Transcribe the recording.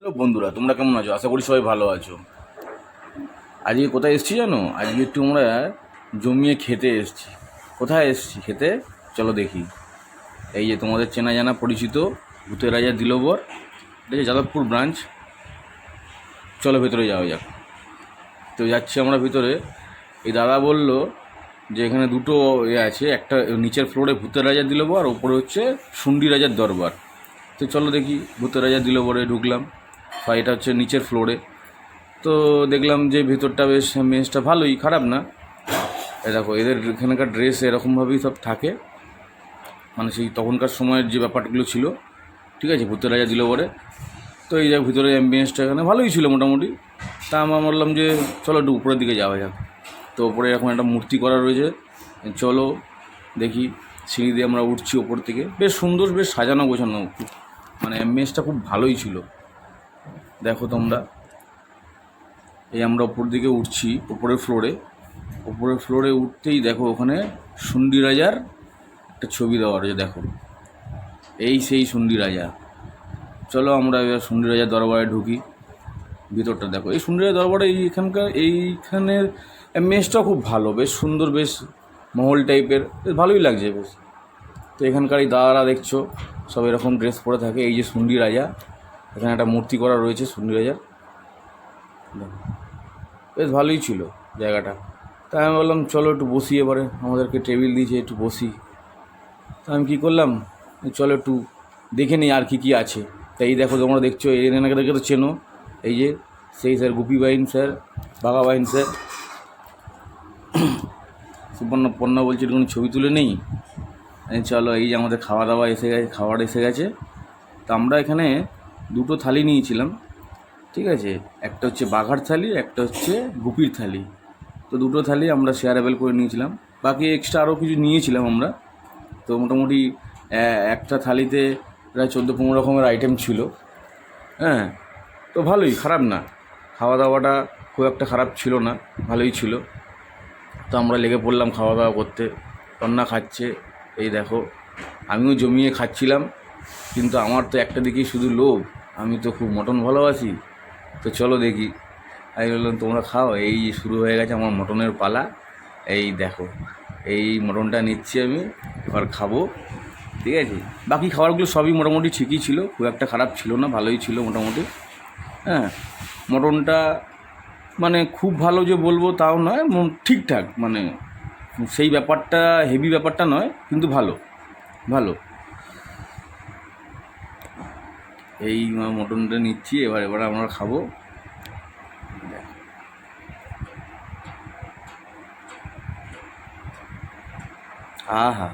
তো বন্ধুরা, তোমরা কেমন আছো? আশা করি সবাই ভালো আছো। আজকে কোথায় এসেছি জানো? আজকে একটু আমরা জমিয়ে খেতে এসেছি। কোথায় এসেছি খেতে? চলো দেখি। এই যে তোমাদের চেনা জানা পরিচিত ভূতের রাজা দিলবর, এটা যে যাদবপুর ব্রাঞ্চ। চলো ভেতরে যাওয়া যাক। তো যাচ্ছি আমরা ভিতরে। এই দাদা বলল যে এখানে দুটো আছে, একটা নিচের ফ্লোরে ভূতের রাজা দিলবর, আর ওপরে হচ্ছে শুন্ডি রাজার দরবার। তো চলো দেখি। ভূতের রাজা দিলবরে ঢুকলাম, বা এটা হচ্ছে নিচের ফ্লোরে। তো দেখলাম যে ভেতরটা বেশ, মেসটা ভালোই, খারাপ না। এ দেখো, এদের এখানকার ড্রেস এরকমভাবেই সব থাকে, মানে সেই তখনকার সময়ের যে ব্যাপারগুলো ছিল। ঠিক আছে, ভূতের রাজা দিল বলে। তো এই যে ভিতরে অ্যাম্বিয়েন্সটা এখানে ভালোই ছিল মোটামুটি। তা আমরা বললাম যে চলো একটু উপরের দিকে যাওয়া যাক। তো ওপরে এরকম একটা মূর্তি করা রয়েছে, চলো দেখি। সিঁড়ি দিয়ে আমরা উঠছি ওপর থেকে, বেশ সুন্দর, বেশ সাজানো গোছানো, মানে অ্যাম্বিয়েন্সটা খুব ভালোই ছিল। দেখো তোমরা, এই আমরা ওপর দিকে উঠছি, উপরের ফ্লোরে উঠতেই দেখো ওখানে শুন্ডি রাজার একটা ছবি দেওয়া রয়েছে। দেখো, এই সেই শুন্ডি রাজা। চলো আমরা এবার শুন্ডি রাজার দরবারে ঢুকি। ভিতরটা দেখো, এই শুন্ডি রাজার দরবারে এইখানের মেসটাও খুব ভালো, বেশ সুন্দর, বেশ মহল টাইপের, বেশ ভালোই লাগছে বেশ। তো এখানকার এই দাদারা দেখছো সব এরকম ড্রেস পরে থাকে। এই যে শুন্ডি রাজা, এখানে একটা মূর্তি করা রয়েছে শুন্ডি রাজার। দেখো, বেশ ভালোই ছিল জায়গাটা। তাই আমি বললাম চলো একটু বসি, এবারে আমাদেরকে টেবিল দিয়েছে, একটু বসি। তা আমি কী করলাম, চলো একটু দেখে নিই আর কি আছে। তাই এই দেখো, তোমরা দেখছো, এনাকে দেখে তো চেনো, এই যে সেই স্যার, গুপি বাইন স্যার, বাঘা বাইন স্যার। পণ্য বলছে কোনো ছবি তুলে নেই। চলো, এই যে আমাদের খাওয়া দাওয়া এসে গেছে, খাবার এসে গেছে। তো আমরা এখানে দুটো থালি নিয়েছিলাম, ঠিক আছে। একটা হচ্ছে বাঘার থালি, একটা হচ্ছে গুপির থালি। তো দুটো থালি আমরা শেয়ারেবেল করে নিয়েছিলাম, বাকি এক্সট্রা আরও কিছু নিয়েছিলাম আমরা। তো মোটামুটি একটা থালিতে প্রায় 14-15 রকমের আইটেম ছিল। হ্যাঁ, তো ভালোই, খারাপ না। খাওয়া দাওয়াটা খুব একটা খারাপ ছিল না, ভালোই ছিল। তো আমরা লেগে পড়লাম খাওয়া দাওয়া করতে। তন্না খাচ্ছে, এই দেখো, আমিও জমিয়ে খাচ্ছিলাম। কিন্তু আমার তো একটা দিকেই শুধু লোভ, আমি তো খুব মটন ভালোবাসি। তো চলো দেখি। আমি বললাম তোমরা খাও, এই শুরু হয়ে গেছে আমার মটনের পালা। এই দেখো, এই মটনটা নিচ্ছি আমি, এবার খাবো। ঠিক আছে, বাকি খাবারগুলো সবই মোটামুটি ঠিকই ছিল, খুব একটা খারাপ ছিল না, ভালোই ছিল মোটামুটি। হ্যাঁ, মটনটা মানে খুব ভালো যে বলবো তাও নয়, ঠিকঠাক, মানে সেই ব্যাপারটা, হেভি ব্যাপারটা নয়, কিন্তু ভালো ভালো। এই মটনটা নিচ্ছি, এবার আমরা খাবো। হা হা।